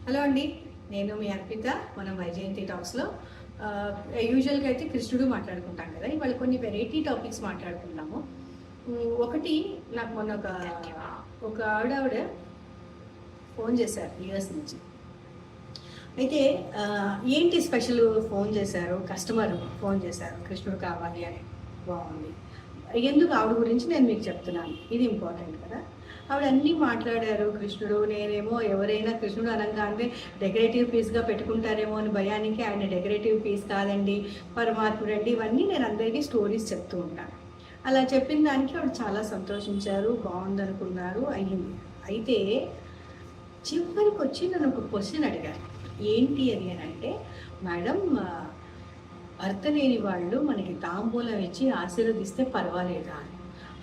Hello అండి, నేను మీ అర్పిత. మనం వైజయంతి టాక్స్లో యూజువల్గా అయితే కృష్ణుడు మాట్లాడుకుంటాం కదా. ఇవాళ కొన్ని వెరైటీ టాపిక్స్ మాట్లాడుకుంటాము. ఒకటి, నాకు మొన్న ఒక ఆవిడ ఫోన్ చేశారు యూఎస్ నుంచి. అయితే ఏంటి స్పెషల్ ఫోన్ చేశారు, కస్టమర్ ఫోన్ చేశారు, కృష్ణుడు కావాలి అని. బాగుంది. ఎందుకు ఆవిడ గురించి నేను మీకు చెప్తున్నాను, ఇది ఇంపార్టెంట్ కదా. ఆవిడ అన్నీ మాట్లాడారు. కృష్ణుడు, నేనేమో ఎవరైనా కృష్ణుడు అనగానే డెకరేటివ్ పీస్గా పెట్టుకుంటారేమో అని భయానికి ఆయన డెకరేటివ్ పీస్ కాదండి, పరమాత్ముడు అండి. ఇవన్నీ నేను అందరికీ స్టోరీస్ చెప్తూ ఉంటాను. అలా చెప్పిన దానికి ఆవిడ చాలా సంతోషించారు, బాగుందనుకున్నారు, అయ్యింది. అయితే చివరికి వచ్చి నన్ను ఒక క్వశ్చన్ అడిగారు. ఏంటి అని అంటే, మేడం, భర్త లేని వాళ్ళు మనకి తాంబూలం ఇచ్చి ఆశీర్వదిస్తే పర్వాలేదా అని.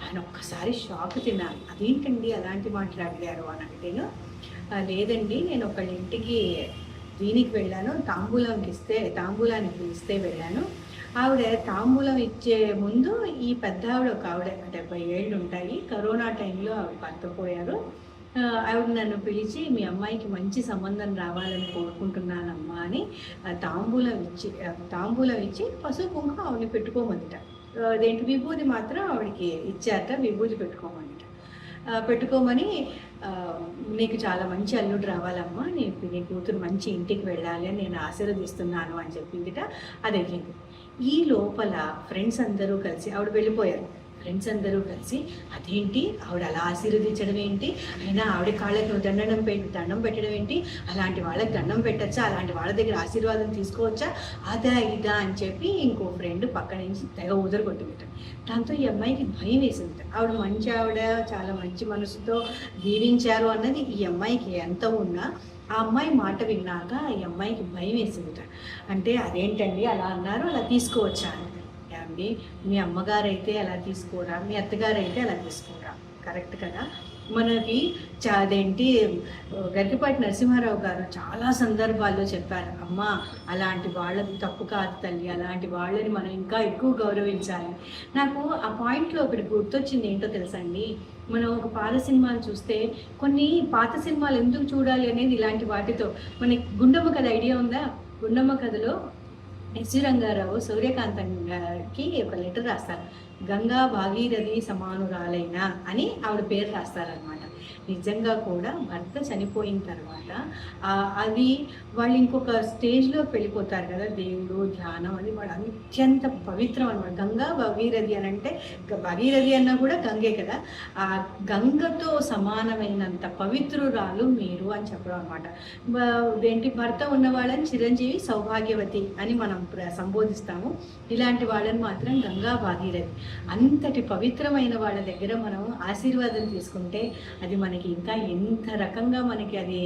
ఆయన ఒక్కసారి షాక్ తిన్నాను. అదేంటండి అలాంటి మాట్లాడారు అని అంటేను, లేదండి, నేను ఒకళ్ళ ఇంటికి దీనికి వెళ్ళాను, తాంబూలానికి ఇస్తే వెళ్ళాను. ఆవిడ తాంబూలం ఇచ్చే ముందు ఈ పెద్ద ఆవిడ, ఒక ఆవిడ 70 ఏళ్ళు ఉంటాయి, కరోనా టైంలో ఆవిడ భర్త పోయారు. ఆవిడ నన్ను పిలిచి, మీ అమ్మాయికి మంచి సంబంధం రావాలని కోరుకుంటున్నానమ్మా అని తాంబూలం ఇచ్చి పసుపు కుంకుమ ఆవిడని పెట్టుకోమందిట. అదేంటి, విభూతి మాత్రం ఆవిడకి ఇచ్చారట, విభూతి పెట్టుకోమందిట. పెట్టుకోమని, నీకు చాలా మంచి అల్లుడు రావాలమ్మా, నీ కూతురు మంచి ఇంటికి వెళ్ళాలి అని నేను ఆశీర్వదిస్తున్నాను అని చెప్పిందిట. అది అయ్యింది. ఈ లోపల ఫ్రెండ్స్ అందరూ కలిసి, ఆవిడ వెళ్ళిపోయారు, ఫ్రెండ్స్ అందరూ కలిసి, అదేంటి ఆవిడ అలా ఆశీర్వదించడం ఏంటి, అయినా ఆవిడ కాళ్ళకి దండం పెట్టడం ఏంటి, అలాంటి వాళ్ళకి దండం పెట్టచ్చా, అలాంటి వాళ్ళ దగ్గర ఆశీర్వాదం తీసుకోవచ్చా, అదా ఇదా అని చెప్పి ఇంకో ఫ్రెండ్ పక్క నుంచి తెగ ఉదరగొట్టుకుంటాడు. దాంతో ఈ అమ్మాయికి భయం వేసింది. ఆవిడ మంచి ఆవిడ, చాలా మంచి మనసుతో దీవించారు అన్నది ఈ అమ్మాయికి ఎంత ఉన్నా, ఆ అమ్మాయి మాట విన్నాక ఈ అమ్మాయికి భయం వేసిందిట. అంటే అదేంటండి అలా అన్నారు, అలా తీసుకోవచ్చా అని. అండి, మీ అమ్మగారు అయితే అలా తీసుకోరా, మీ అత్తగారు అయితే అలా తీసుకోరా, కరెక్ట్ కదా. మనకి అదేంటి, గరికపాటి నరసింహారావు గారు చాలా సందర్భాల్లో చెప్పారు, అమ్మ అలాంటి వాళ్ళది తప్పు కాదు తల్లి, అలాంటి వాళ్ళని మనం ఇంకా ఎక్కువ గౌరవించాలి. నాకు ఆ పాయింట్లో ఒకటి గుర్తొచ్చింది. ఏంటో తెలుసండి, మనం ఒక పాత సినిమాలు చూస్తే, కొన్ని పాత సినిమాలు ఎందుకు చూడాలి అనేది ఇలాంటి వాటితో. మనకి గుండమ్మ కథ ఐడియా ఉందా? గుండమ్మ కథలో ఎస్వి రంగారావు సూర్యకాంతం గారికి ఒక లెటర్ రాస్తారు. గంగా భాగీరథి సమానురాలైన అని ఆవిడ పేరు రాస్తారనమాట. నిజంగా కూడా భర్త చనిపోయిన తర్వాత అది వాళ్ళు ఇంకొక స్టేజ్లోకి వెళ్ళిపోతారు కదా, దేవుడు ధ్యానం అని, వాళ్ళు అత్యంత పవిత్రం అనమాట. గంగా భాగీరథి అని అంటే, భాగీరథి అన్నా కూడా గంగే కదా, ఆ గంగతో సమానమైనంత పవిత్రురాలు మీరు అని చెప్పడం అనమాట. ఏంటి, భర్త ఉన్న వాళ్ళని చిరంజీవి సౌభాగ్యవతి అని మనం సంబోధిస్తాము. ఇలాంటి వాళ్ళని మాత్రం గంగా భాగీరథి. అంతటి పవిత్రమైన వాళ్ళ దగ్గర మనం ఆశీర్వాదం తీసుకుంటే అది మనకి ఇంకా ఎంత రకంగా మనకి అది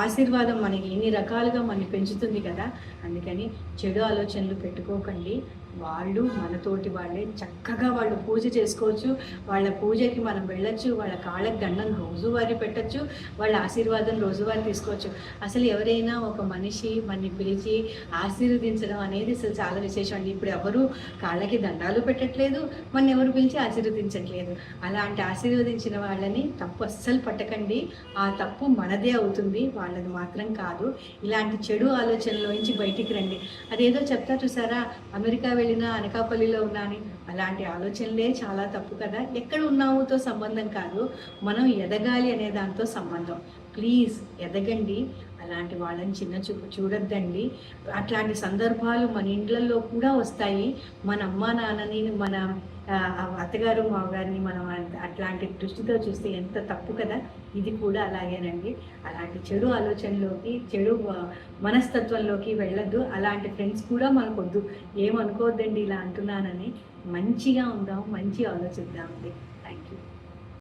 ఆశీర్వాదం మనకి ఎన్ని రకాలుగా మనని పెంచుతుంది కదా. అందుకని చెడు ఆలోచనలు పెట్టుకోకండి. వాళ్ళు మనతోటి వాళ్ళే, చక్కగా వాళ్ళు పూజ చేసుకోవచ్చు, వాళ్ళ పూజకి మనం వెళ్ళొచ్చు, వాళ్ళ కాళ్ళకి దండం రోజువారీ పెట్టచ్చు, వాళ్ళ ఆశీర్వాదం రోజువారీ తీసుకోవచ్చు. అసలు ఎవరైనా ఒక మనిషి మనని పిలిచి ఆశీర్వదించడం అనేది అసలు చాలా విశేషం అండి. ఇప్పుడు ఎవరు కాళ్ళకి దండాలు పెట్టట్లేదు, మన ఎవరు పిలిచి ఆశీర్వదించట్లేదు. అలాంటి ఆశీర్వదించిన వాళ్ళని తప్పు అస్సలు పట్టకండి. ఆ తప్పు మనదే అవుతుంది, వాళ్ళది మాత్రం కాదు. ఇలాంటి చెడు ఆలోచనలోంచి బయటికి రండి. అదేదో చెప్తా చూసారా, అమెరికా వెళ్ళినా అనకాపల్లిలో ఉన్నాని, అలాంటి ఆలోచనలే చాలా తప్పు కదా. ఎక్కడ ఉన్నాముతో సంబంధం కాదు, మనం ఎదగాలి అనే దాంతో సంబంధం. ప్లీజ్ ఎదగండి, అలాంటి వాళ్ళని చిన్న చూపు చూడొద్దండి. అట్లాంటి సందర్భాలు మన ఇండ్లలో కూడా వస్తాయి. మన అమ్మ నాన్నని, మన అత్తగారు మామగారిని మనం అట్లాంటి దృష్టితో చూస్తే ఎంత తప్పు కదా. ఇది కూడా అలాగేనండి. అలాంటి చెడు ఆలోచనలోకి, చెడు మనస్తత్వంలోకి వెళ్ళొద్దు. అలాంటి ఫ్రెండ్స్ కూడా మనకొద్దు. ఏమనుకోవద్దండి ఇలా అంటున్నానని. మంచిగా ఉందాం, మంచి ఆలోచిద్దామండి.